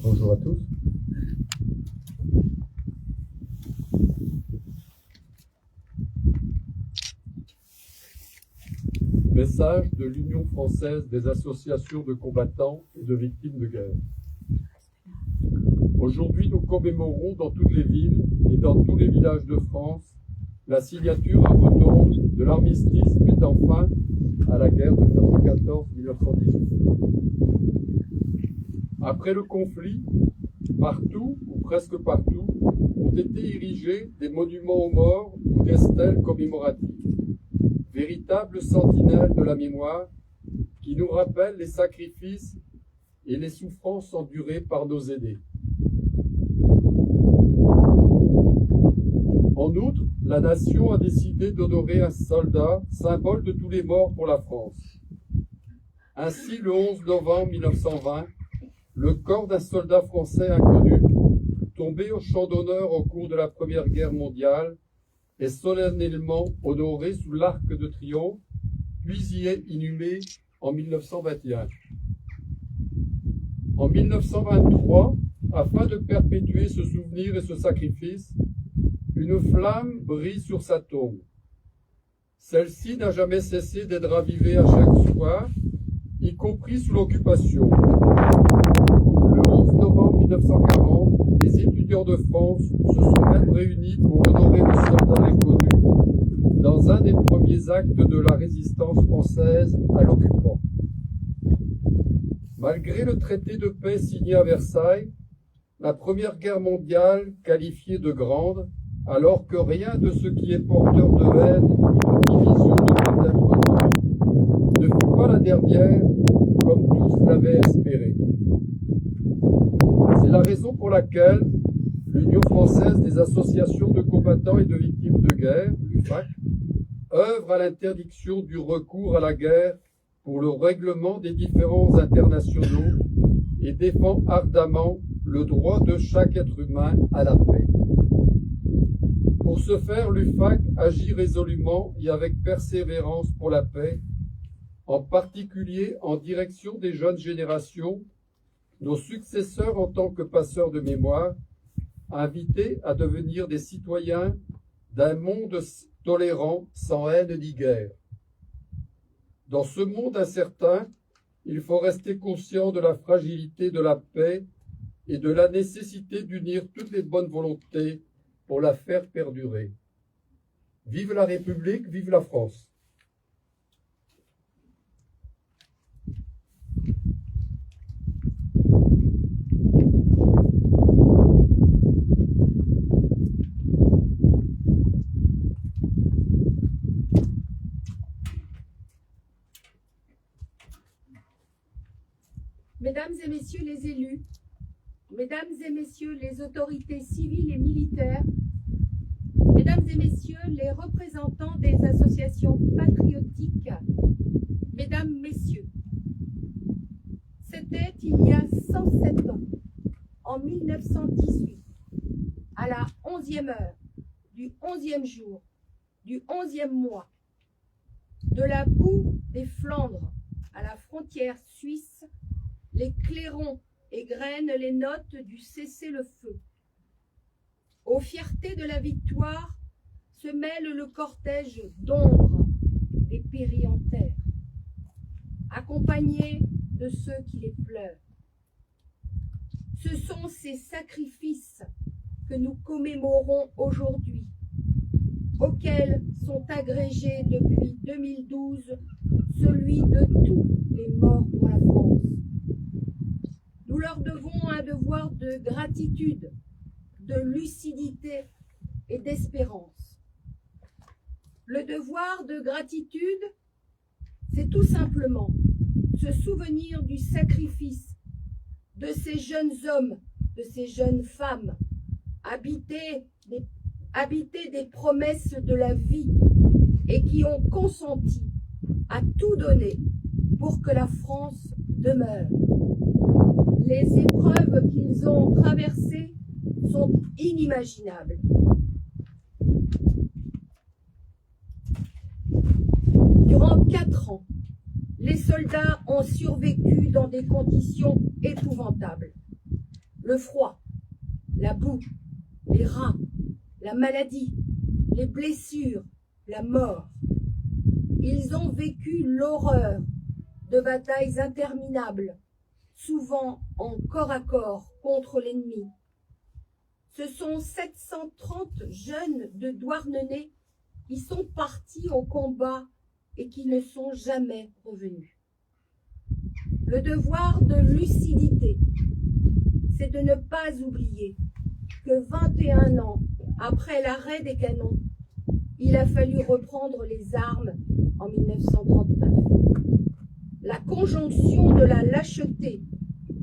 Bonjour à tous. Message de l'Union française des associations de combattants et de victimes de guerre. Aujourd'hui, nous commémorons dans toutes les villes et dans tous les villages de France la signature à Breton de l'armistice mettant fin à la guerre de 1914-1918. Après le conflit, partout, ou presque partout, ont été érigés des monuments aux morts ou des stèles commémoratives, véritables sentinelles de la mémoire qui nous rappellent les sacrifices et les souffrances endurées par nos aînés. En outre, la nation a décidé d'honorer un soldat, symbole de tous les morts pour la France. Ainsi, le 11 novembre 1920, le corps d'un soldat français inconnu, tombé au champ d'honneur au cours de la Première Guerre mondiale, est solennellement honoré sous l'Arc de Triomphe, puis y est inhumé en 1921. En 1923, afin de perpétuer ce souvenir et ce sacrifice, une flamme brille sur sa tombe. Celle-ci n'a jamais cessé d'être ravivée à chaque soir, y compris sous l'occupation. Le 11 novembre 1940, les étudiants de France se sont même réunis pour honorer le soldat inconnu dans un des premiers actes de la résistance française à l'occupant. Malgré le traité de paix signé à Versailles, la Première Guerre mondiale, qualifiée de grande, alors que rien de ce qui est porteur de haine et de division ne peut être grand, ne fut pas la dernière, comme tous l'avaient espéré. C'est la raison pour laquelle l'Union française des associations de combattants et de victimes de guerre, l'UFAC, œuvre à l'interdiction du recours à la guerre pour le règlement des différends internationaux et défend ardemment le droit de chaque être humain à la paix. Pour ce faire, l'UFAC agit résolument et avec persévérance pour la paix, en particulier en direction des jeunes générations, nos successeurs en tant que passeurs de mémoire, invités à devenir des citoyens d'un monde tolérant, sans haine ni guerre. Dans ce monde incertain, il faut rester conscient de la fragilité de la paix et de la nécessité d'unir toutes les bonnes volontés pour la faire perdurer. Vive la République, vive la France! Mesdames et messieurs les élus, mesdames et messieurs les autorités civiles et militaires, mesdames et messieurs les représentants des associations patriotiques, mesdames, messieurs, c'était il y a 107 ans, en 1918, à la 11e heure, du 11e jour, du 11e mois, de la boue des Flandres à la frontière suisse, les clairons égrènent les notes du cessez-le-feu. Aux fiertés de la victoire se mêle le cortège d'ombre des péris en terre, accompagnés de ceux qui les pleurent. Ce sont ces sacrifices que nous commémorons aujourd'hui, auxquels sont agrégés depuis 2012 celui de tous les morts pour la France. Nous leur devons un devoir de gratitude, de lucidité et d'espérance. Le devoir de gratitude, c'est tout simplement se souvenir du sacrifice de ces jeunes hommes, de ces jeunes femmes, habités des promesses de la vie et qui ont consenti à tout donner pour que la France demeure. Les épreuves qu'ils ont traversées sont inimaginables. Durant 4 ans, les soldats ont survécu dans des conditions épouvantables. Le froid, la boue, les rats, la maladie, les blessures, la mort. Ils ont vécu l'horreur de batailles interminables, souvent en corps à corps contre l'ennemi. Ce sont 730 jeunes de Douarnenez qui sont partis au combat et qui ne sont jamais revenus. Le devoir de lucidité, c'est de ne pas oublier que 21 ans après l'arrêt des canons, il a fallu reprendre les armes en 1939. La conjonction de la lâcheté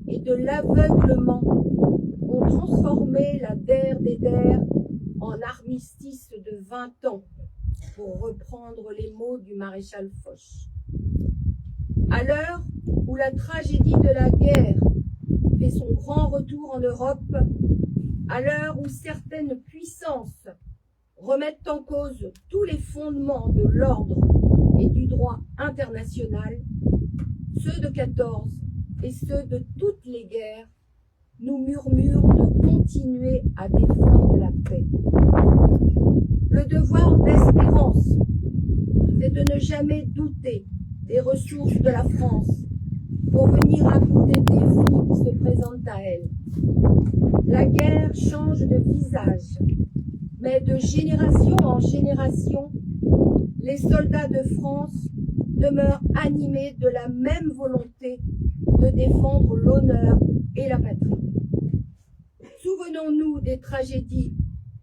et de l'aveuglement ont transformé la DER des DER en armistice de 20 ans, pour reprendre les mots du maréchal Foch. À l'heure où la tragédie de la guerre fait son grand retour en Europe, à l'heure où certaines puissances remettent en cause tous les fondements de l'ordre et du droit international, ceux de 14 et ceux de toutes les guerres nous murmurent de continuer à défendre la paix. Le devoir d'espérance, c'est de ne jamais douter des ressources de la France pour venir à bout des défis qui se présentent à elle. La guerre change de visage, mais de génération en génération, les soldats de France demeurent animés de la même volonté de défendre l'honneur et la patrie. Souvenons-nous des tragédies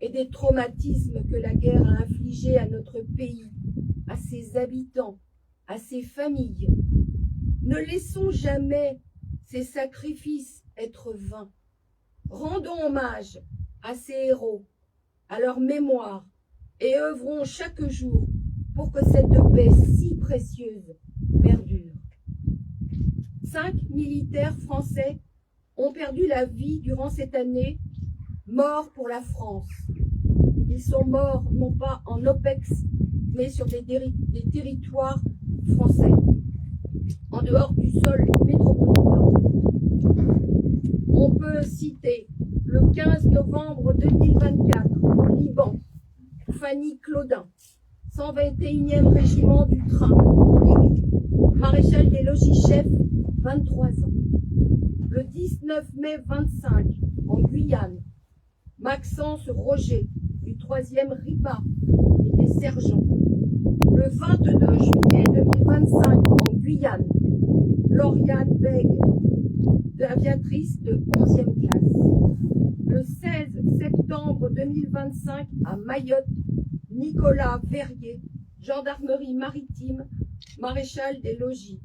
et des traumatismes que la guerre a infligés à notre pays, à ses habitants, à ses familles. Ne laissons jamais ces sacrifices être vains. Rendons hommage à ces héros, à leur mémoire, et œuvrons chaque jour pour que cette paix si précieuse perdure. 5 militaires français ont perdu la vie durant cette année, morts pour la France. Ils sont morts non pas en OPEX, mais sur des territoires français, en dehors du sol métropolitain. On peut citer le 15 novembre 2024 au Liban, Fanny Claudin, 121e régiment du train, maréchal des logis-chefs, 23 ans. Le 19 mai 25 en Guyane, Maxence Roger, du 3e RIPA, était sergent. Le 22 juillet 2025 en Guyane, Lauriane Beg, aviatrice de 11e classe. Le 16 septembre 2025 à Mayotte, Nicolas Verrier, gendarmerie maritime, maréchal des logis.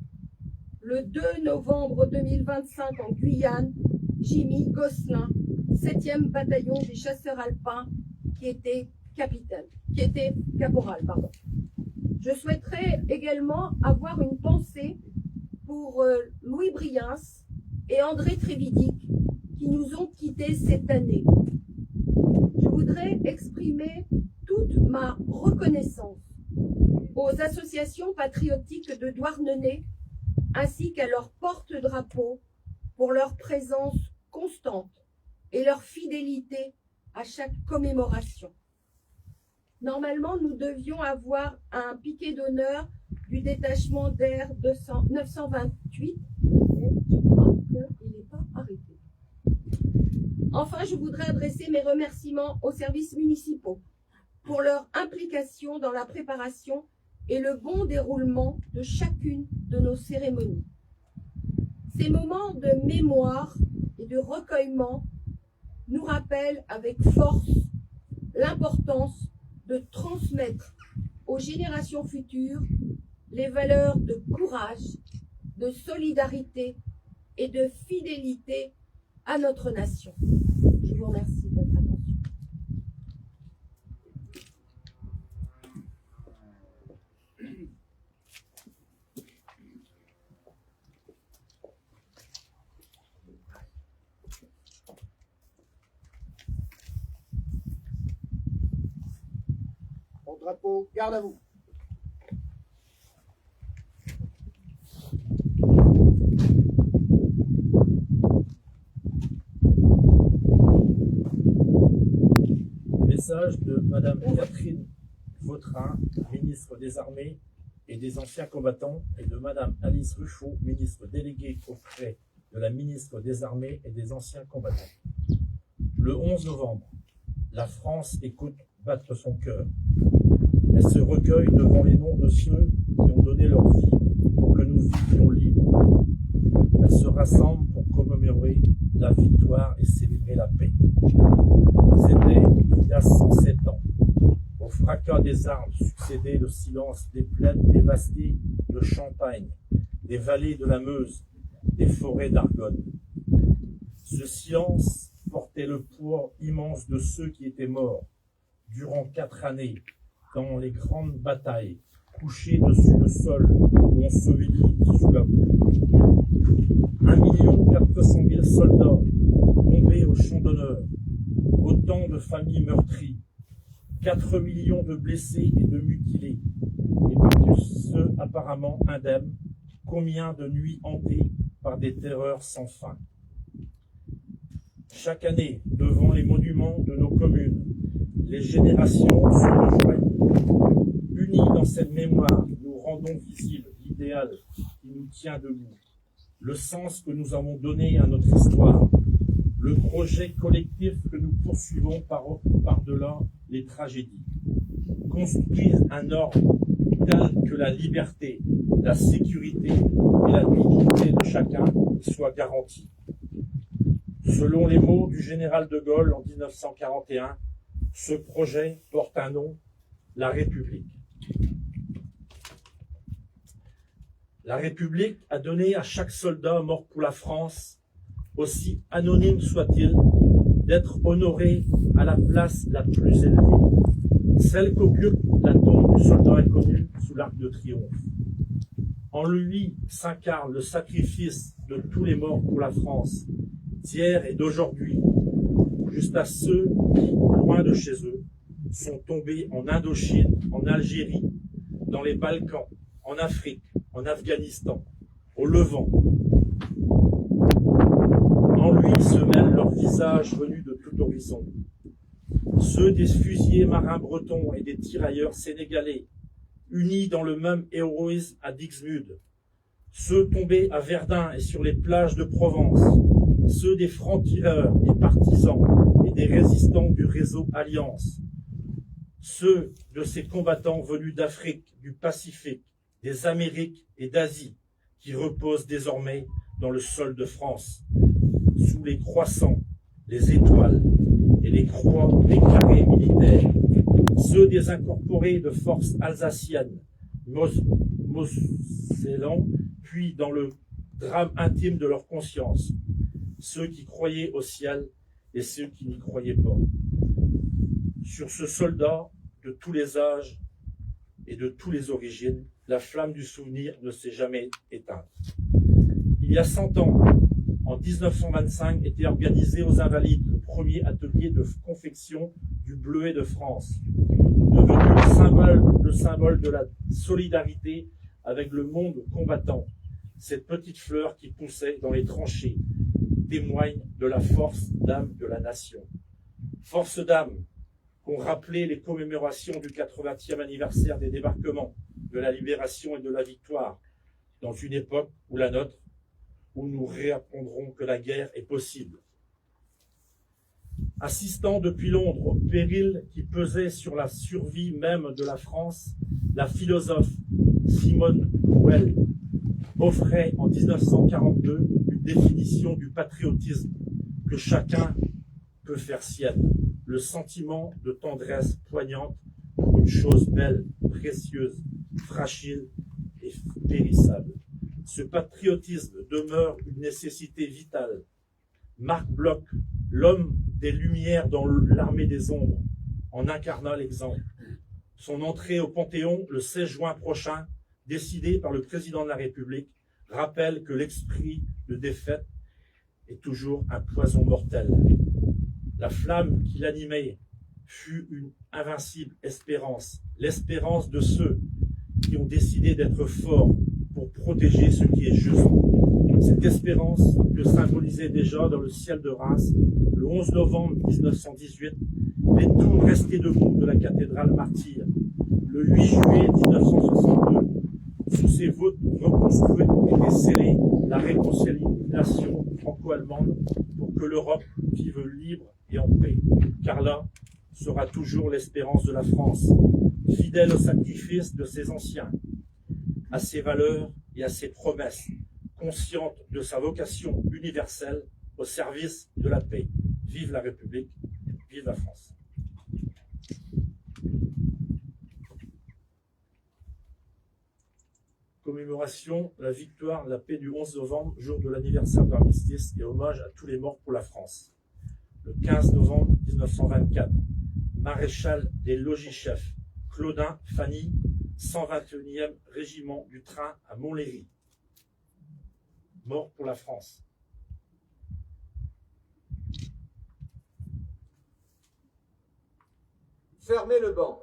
Le 2 novembre 2025 en Guyane, Jimmy Gosselin, 7e bataillon des chasseurs alpins, qui était caporal. Je souhaiterais également avoir une pensée pour Louis Briens et André Trévidic, qui nous ont quittés cette année. Je voudrais exprimer toute ma reconnaissance aux associations patriotiques de Douarnenez ainsi qu'à leurs porte-drapeaux pour leur présence constante et leur fidélité à chaque commémoration. Normalement, nous devions avoir un piquet d'honneur du détachement d'Air 928, mais je crois qu'il n'est pas arrêté. Enfin, je voudrais adresser mes remerciements aux services municipaux pour leur implication dans la préparation et le bon déroulement de chacune de nos cérémonies. Ces moments de mémoire et de recueillement nous rappellent avec force l'importance de transmettre aux générations futures les valeurs de courage, de solidarité et de fidélité à notre nation. Je vous remercie de votre attention. Au drapeau, garde à vous. message de Madame Catherine Vautrin, ministre des Armées et des Anciens Combattants, et de Madame Alice Ruffo, ministre déléguée auprès de la ministre des Armées et des Anciens Combattants. Le 11 novembre, la France écoute battre son cœur. Elle se recueille devant les noms de ceux qui ont donné leur vie pour que nous vivions libres. Elle se rassemble pour commémorer la victoire et célébrer la paix. C'était il y a 107 ans. Au fracas des armes succédait le silence des plaines dévastées de Champagne, des vallées de la Meuse, des forêts d'Argonne. Ce silence portait le poids immense de ceux qui étaient morts durant 4 années dans les grandes batailles, couchés dessus le sol ou ensevelis sous la boue. 1 400 000 soldats tombés au champ d'honneur, autant de familles meurtries, 4 millions de blessés et de mutilés, et de tous ceux apparemment indemnes, combien de nuits hantées par des terreurs sans fin. Chaque année, devant les monuments de nos communes, les générations se rejoignent. Unis dans cette mémoire, nous rendons visible l'idéal qui nous tient debout, le sens que nous avons donné à notre histoire, le projet collectif que nous poursuivons par-delà les tragédies. Construire un ordre tel que la liberté, la sécurité et la dignité de chacun soient garanties. Selon les mots du général de Gaulle en 1941, ce projet porte un nom, la République. La République a donné à chaque soldat mort pour la France, aussi anonyme soit-il, d'être honoré à la place la plus élevée, celle qu'occupe la tombe du soldat inconnu sous l'Arc de Triomphe. En lui s'incarne le sacrifice de tous les morts pour la France, d'hier et d'aujourd'hui, juste à ceux qui, loin de chez eux, sont tombés en Indochine, en Algérie, dans les Balkans, en Afrique, en Afghanistan, au Levant. En lui se mêlent leurs visages venus de tout horizon. Ceux des fusiliers marins bretons et des tirailleurs sénégalais, unis dans le même héroïsme à Dixmude. Ceux tombés à Verdun et sur les plages de Provence. Ceux des francs-tireurs, des partisans et des résistants du réseau Alliance. Ceux de ces combattants venus d'Afrique, du Pacifique, des Amériques et d'Asie, qui reposent désormais dans le sol de France, sous les croissants, les étoiles et les croix des carrés militaires. Ceux des incorporés de forces alsaciennes, Mosellans, puis dans le drame intime de leur conscience, ceux qui croyaient au ciel et ceux qui n'y croyaient pas. Sur ce soldat de tous les âges et de toutes les origines, la flamme du souvenir ne s'est jamais éteinte. Il y a 100 ans, en 1925, était organisé aux Invalides le premier atelier de confection du bleuet de France, devenu le symbole de la solidarité avec le monde combattant. Cette petite fleur qui poussait dans les tranchées témoigne de la force d'âme de la nation. Force d'âme qu'ont rappelé les commémorations du 80e anniversaire des débarquements, de la libération et de la victoire, dans une époque où la nôtre, où nous réapprendrons que la guerre est possible. Assistant depuis Londres au péril qui pesait sur la survie même de la France, la philosophe Simone Weil offrait en 1942 une définition du patriotisme que chacun peut faire sienne, le sentiment de tendresse poignante pour une chose belle, précieuse, fragile et périssable. Ce patriotisme demeure une nécessité vitale. Marc Bloch, l'homme des Lumières dans l'armée des ombres, en incarna l'exemple. Son entrée au Panthéon le 16 juin prochain, décidée par le président de la République, rappelle que l'esprit de défaite est toujours un poison mortel. La flamme qui l'animait fut une invincible espérance, l'espérance de ceux qui ont décidé d'être forts pour protéger ce qui est juste. Cette espérance que symbolisait déjà dans le ciel de Reims, le 11 novembre 1918, Les tours restées debout de la cathédrale martyre, le 8 juillet 1962, sous ces voûtes reconstruites et scellées la réconciliation franco-allemande pour que l'Europe vive libre et en paix, car là sera toujours l'espérance de la France, fidèle au sacrifice de ses anciens, à ses valeurs et à ses promesses, consciente de sa vocation universelle au service de la paix. Vive la République, vive la France. Commémoration de la victoire de la paix du 11 novembre, jour de l'anniversaire de l'armistice, et hommage à tous les morts pour la France. Le 15 novembre 1924, maréchal des logis-chefs, Claudin Fanny, 121e régiment du train à Montlhéry. Mort pour la France. Fermez le banc.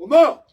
Aux morts!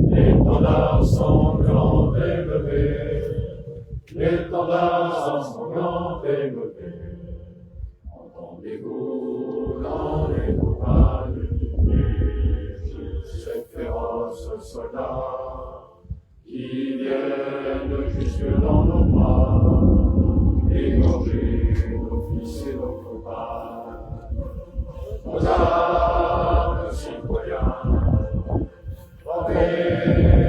L'étendard sanglant est levé, l'étendard sanglant est levé. Entendez-vous dans les campagnes ces féroces soldats qui viennent jusque dans nos bras, égorger nos fils et nos compagnes. Nos armes, citoyens, formez